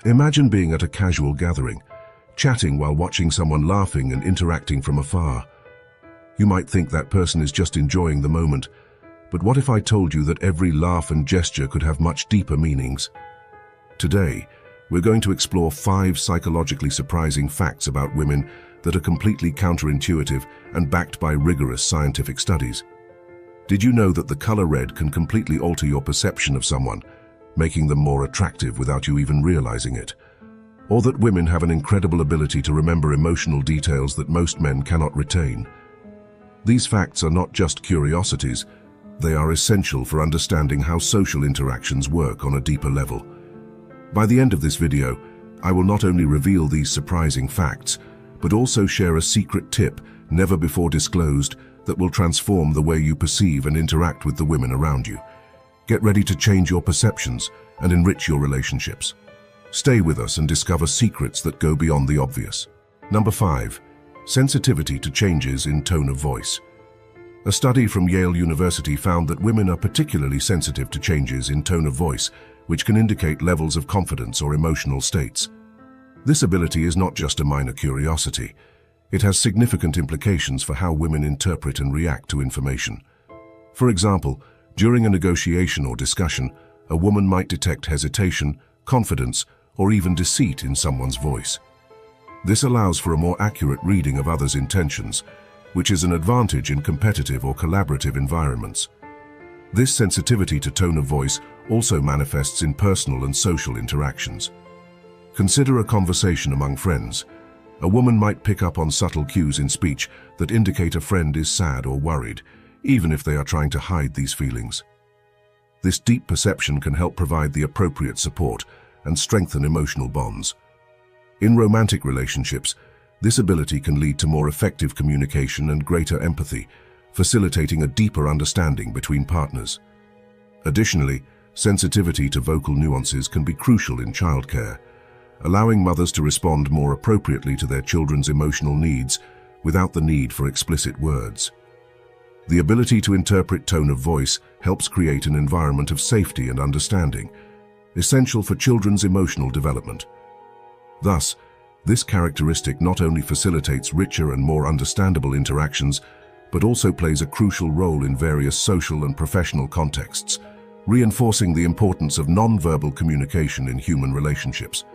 Imagine being at a casual gathering, chatting while watching someone laughing and interacting from afar. You might think that person is just enjoying the moment, but what if I told you that every laugh and gesture could have much deeper meanings? Today, we're going to explore 5 psychologically surprising facts about women that are completely counterintuitive and backed by rigorous scientific studies. Did you know that the color red can completely alter your perception of someone, making them more attractive without you even realizing it? Or that women have an incredible ability to remember emotional details that most men cannot retain? These facts are not just curiosities, they are essential for understanding how social interactions work on a deeper level. By the end of this video, I will not only reveal these surprising facts, but also share a secret tip never before disclosed that will transform the way you perceive and interact with the women around you. Get ready to change your perceptions and enrich your relationships. Stay with us and discover secrets that go beyond the obvious. Number 5. Sensitivity to changes in tone of voice. A study from Yale University found that women are particularly sensitive to changes in tone of voice, which can indicate levels of confidence or emotional states. This ability is not just a minor curiosity. It has significant implications for how women interpret and react to information. For example, during a negotiation or discussion, a woman might detect hesitation, confidence, or even deceit in someone's voice. This allows for a more accurate reading of others' intentions, which is an advantage in competitive or collaborative environments. This sensitivity to tone of voice also manifests in personal and social interactions. Consider a conversation among friends. A woman might pick up on subtle cues in speech that indicate a friend is sad or worried, even if they are trying to hide these feelings. This deep perception can help provide the appropriate support and strengthen emotional bonds. In romantic relationships, this ability can lead to more effective communication and greater empathy, facilitating a deeper understanding between partners. Additionally, sensitivity to vocal nuances can be crucial in childcare, allowing mothers to respond more appropriately to their children's emotional needs without the need for explicit words. The ability to interpret tone of voice helps create an environment of safety and understanding, essential for children's emotional development. Thus, this characteristic not only facilitates richer and more understandable interactions, but also plays a crucial role in various social and professional contexts, reinforcing the importance of nonverbal communication in human relationships.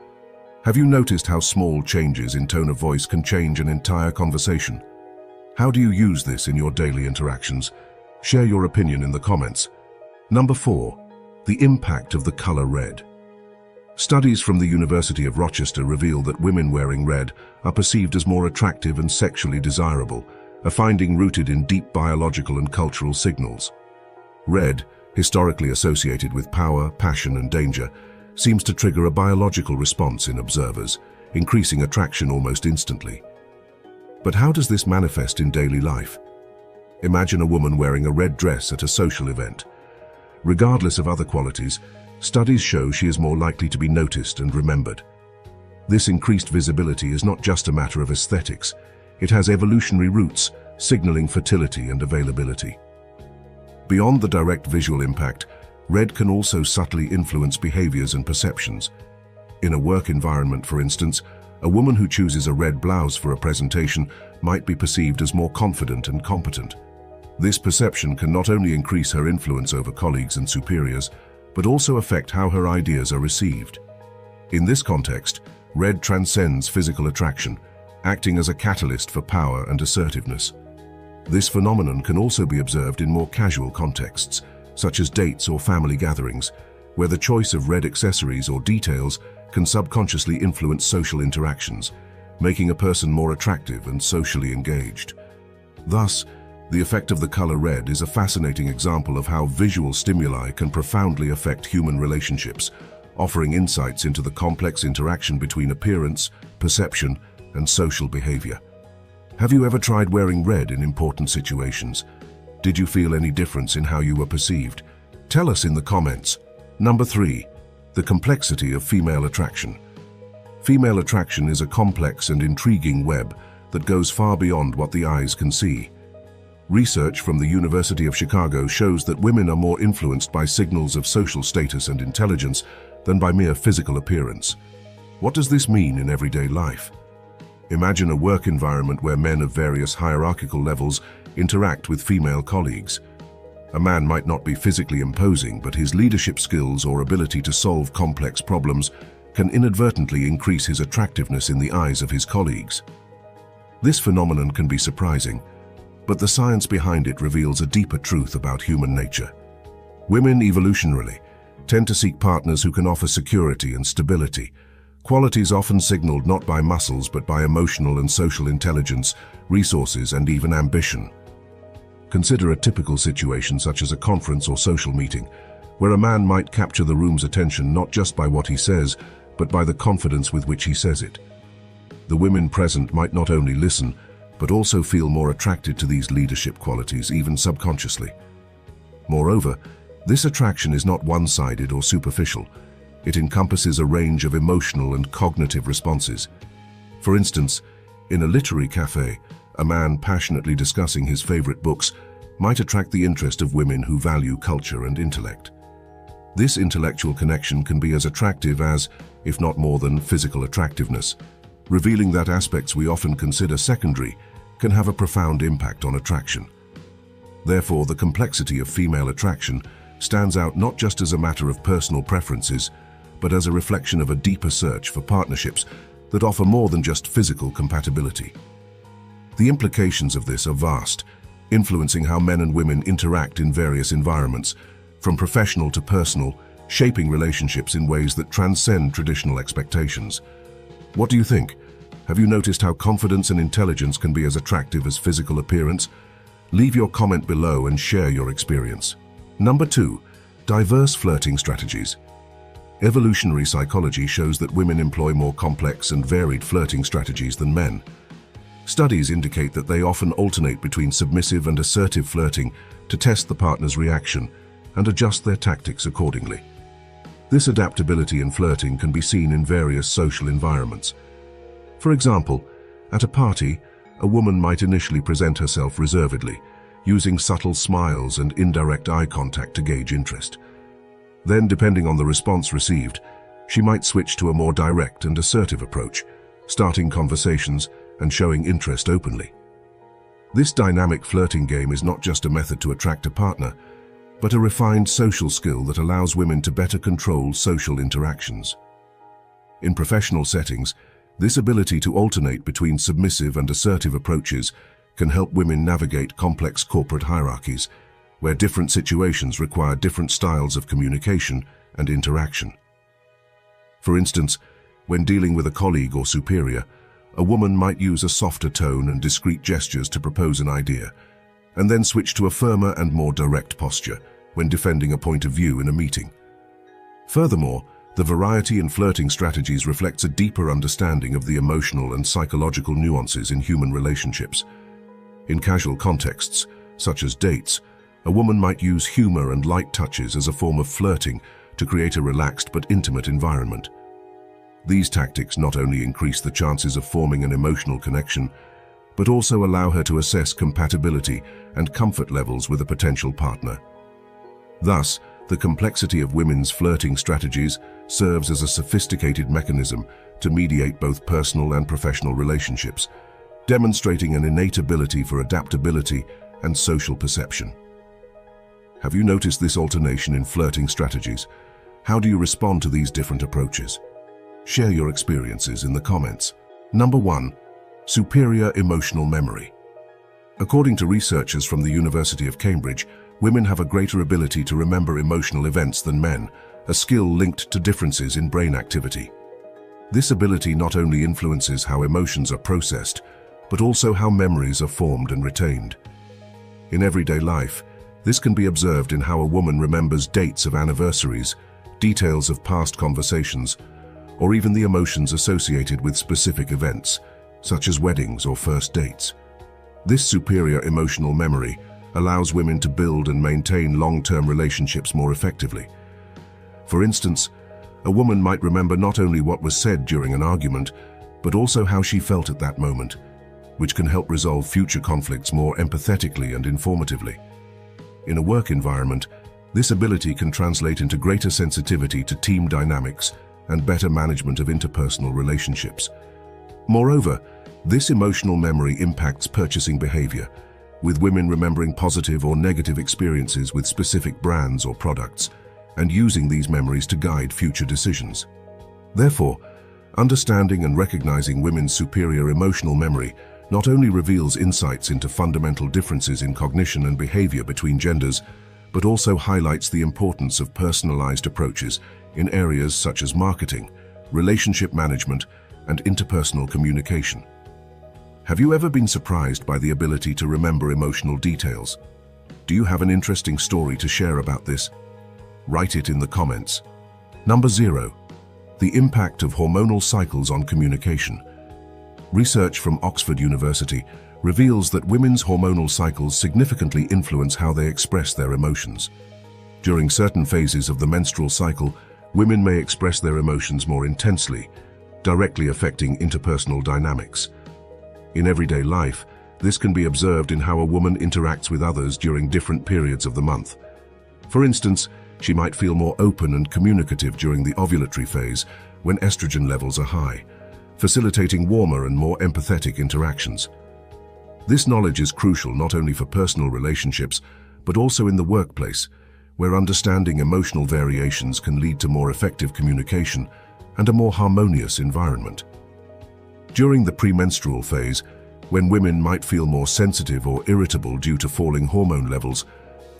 Have you noticed how small changes in tone of voice can change an entire conversation? How do you use this in your daily interactions? Share your opinion in the comments. Number 4. The impact of the color red. Studies from the University of Rochester reveal that women wearing red are perceived as more attractive and sexually desirable, a finding rooted in deep biological and cultural signals. Red, historically associated with power, passion, and danger, seems to trigger a biological response in observers, increasing attraction almost instantly. But how does this manifest in daily life? Imagine a woman wearing a red dress at a social event. Regardless of other qualities, studies show she is more likely to be noticed and remembered. This increased visibility is not just a matter of aesthetics, it has evolutionary roots, signaling fertility and availability. Beyond the direct visual impact, red can also subtly influence behaviors and perceptions. In a work environment, for instance, a woman who chooses a red blouse for a presentation might be perceived as more confident and competent. This perception can not only increase her influence over colleagues and superiors, but also affect how her ideas are received. In this context, red transcends physical attraction, acting as a catalyst for power and assertiveness. This phenomenon can also be observed in more casual contexts, such as dates or family gatherings, where the choice of red accessories or details can subconsciously influence social interactions, making a person more attractive and socially engaged. Thus, the effect of the color red is a fascinating example of how visual stimuli can profoundly affect human relationships, offering insights into the complex interaction between appearance, perception, and social behavior. Have you ever tried wearing red in important situations? Did you feel any difference in how you were perceived? Tell us in the comments. Number 3. The complexity of female attraction. Female attraction is a complex and intriguing web that goes far beyond what the eyes can see. Research from the University of Chicago shows that women are more influenced by signals of social status and intelligence than by mere physical appearance. What does this mean in everyday life? Imagine a work environment where men of various hierarchical levels interact with female colleagues. A man might not be physically imposing, but his leadership skills or ability to solve complex problems can inadvertently increase his attractiveness in the eyes of his colleagues. This phenomenon can be surprising, but the science behind it reveals a deeper truth about human nature. Women evolutionarily tend to seek partners who can offer security and stability, qualities often signaled not by muscles but by emotional and social intelligence, resources, and even ambition. Consider a typical situation such as a conference or social meeting, where a man might capture the room's attention not just by what he says, but by the confidence with which he says it. The women present might not only listen, but also feel more attracted to these leadership qualities, even subconsciously. Moreover, this attraction is not one-sided or superficial. It encompasses a range of emotional and cognitive responses. For instance, in a literary cafe, a man passionately discussing his favorite books might attract the interest of women who value culture and intellect. This intellectual connection can be as attractive as, if not more than, physical attractiveness, revealing that aspects we often consider secondary can have a profound impact on attraction. Therefore, the complexity of female attraction stands out not just as a matter of personal preferences, but as a reflection of a deeper search for partnerships that offer more than just physical compatibility. The implications of this are vast, influencing how men and women interact in various environments, from professional to personal, shaping relationships in ways that transcend traditional expectations. What do you think? Have you noticed how confidence and intelligence can be as attractive as physical appearance? Leave your comment below and share your experience. Number 2. Diverse flirting strategies. Evolutionary psychology shows that women employ more complex and varied flirting strategies than men. Studies indicate that they often alternate between submissive and assertive flirting to test the partner's reaction and adjust their tactics accordingly. This adaptability in flirting can be seen in various social environments. For example, at a party, a woman might initially present herself reservedly, using subtle smiles and indirect eye contact to gauge interest. Then, depending on the response received, she might switch to a more direct and assertive approach, starting conversations and showing interest openly. This dynamic flirting game is not just a method to attract a partner, but a refined social skill that allows women to better control social interactions. In professional settings, this ability to alternate between submissive and assertive approaches can help women navigate complex corporate hierarchies, where different situations require different styles of communication and interaction. For instance, when dealing with a colleague or superior, a woman might use a softer tone and discreet gestures to propose an idea, and then switch to a firmer and more direct posture when defending a point of view in a meeting. Furthermore, the variety in flirting strategies reflects a deeper understanding of the emotional and psychological nuances in human relationships. In casual contexts, such as dates, a woman might use humor and light touches as a form of flirting to create a relaxed but intimate environment. These tactics not only increase the chances of forming an emotional connection, but also allow her to assess compatibility and comfort levels with a potential partner. Thus, the complexity of women's flirting strategies serves as a sophisticated mechanism to mediate both personal and professional relationships, demonstrating an innate ability for adaptability and social perception. Have you noticed this alternation in flirting strategies? How do you respond to these different approaches? Share your experiences in the comments. Number 1. Superior emotional memory. According to researchers from the University of Cambridge, women have a greater ability to remember emotional events than men, a skill linked to differences in brain activity. This ability not only influences how emotions are processed, but also how memories are formed and retained. In everyday life, this can be observed in how a woman remembers dates of anniversaries, details of past conversations, or even the emotions associated with specific events, such as weddings or first dates. This superior emotional memory allows women to build and maintain long-term relationships more effectively. For instance, a woman might remember not only what was said during an argument, but also how she felt at that moment, which can help resolve future conflicts more empathetically and informatively. In a work environment, this ability can translate into greater sensitivity to team dynamics and better management of interpersonal relationships. Moreover, this emotional memory impacts purchasing behavior, with women remembering positive or negative experiences with specific brands or products, and using these memories to guide future decisions. Therefore, understanding and recognizing women's superior emotional memory not only reveals insights into fundamental differences in cognition and behavior between genders, but also highlights the importance of personalized approaches in areas such as marketing, relationship management, and interpersonal communication. Have you ever been surprised by the ability to remember emotional details? Do you have an interesting story to share about this? Write it in the comments. Number 0. The impact of hormonal cycles on communication. Research from Oxford University reveals that women's hormonal cycles significantly influence how they express their emotions. During certain phases of the menstrual cycle, women may express their emotions more intensely, directly affecting interpersonal dynamics. In everyday life, this can be observed in how a woman interacts with others during different periods of the month. For instance, she might feel more open and communicative during the ovulatory phase when estrogen levels are high, facilitating warmer and more empathetic interactions. This knowledge is crucial not only for personal relationships, but also in the workplace, where understanding emotional variations can lead to more effective communication and a more harmonious environment. During the premenstrual phase, when women might feel more sensitive or irritable due to falling hormone levels,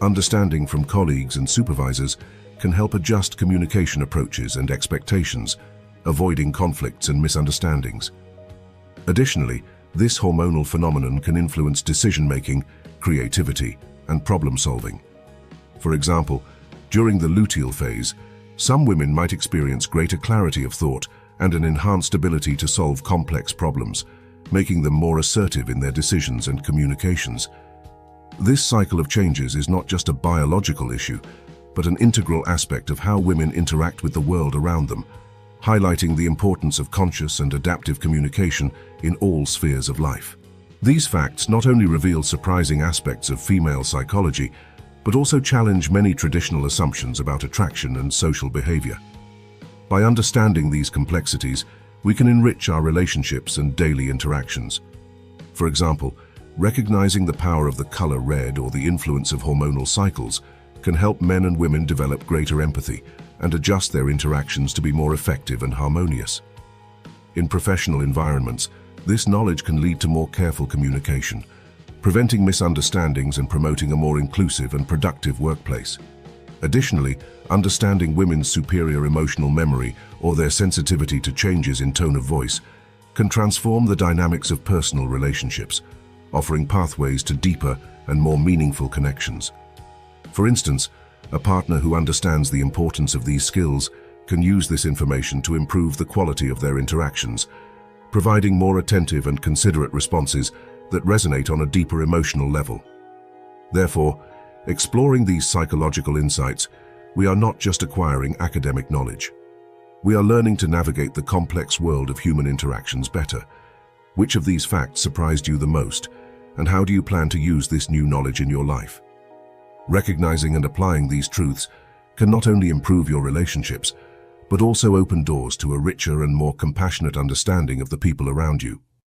understanding from colleagues and supervisors can help adjust communication approaches and expectations, avoiding conflicts and misunderstandings. Additionally, this hormonal phenomenon can influence decision-making, creativity, and problem-solving. For example, during the luteal phase, some women might experience greater clarity of thought and an enhanced ability to solve complex problems, making them more assertive in their decisions and communications. This cycle of changes is not just a biological issue, but an integral aspect of how women interact with the world around them, highlighting the importance of conscious and adaptive communication in all spheres of life. These facts not only reveal surprising aspects of female psychology, but also challenge many traditional assumptions about attraction and social behavior. By understanding these complexities, we can enrich our relationships and daily interactions. For example, recognizing the power of the color red or the influence of hormonal cycles can help men and women develop greater empathy and adjust their interactions to be more effective and harmonious. In professional environments, this knowledge can lead to more careful communication, preventing misunderstandings and promoting a more inclusive and productive workplace. Additionally, understanding women's superior emotional memory or their sensitivity to changes in tone of voice can transform the dynamics of personal relationships, offering pathways to deeper and more meaningful connections. For instance, a partner who understands the importance of these skills can use this information to improve the quality of their interactions, providing more attentive and considerate responses that resonate on a deeper emotional level. Therefore, exploring these psychological insights, we are not just acquiring academic knowledge. We are learning to navigate the complex world of human interactions better. Which of these facts surprised you the most, and how do you plan to use this new knowledge in your life? Recognizing and applying these truths can not only improve your relationships, but also open doors to a richer and more compassionate understanding of the people around you.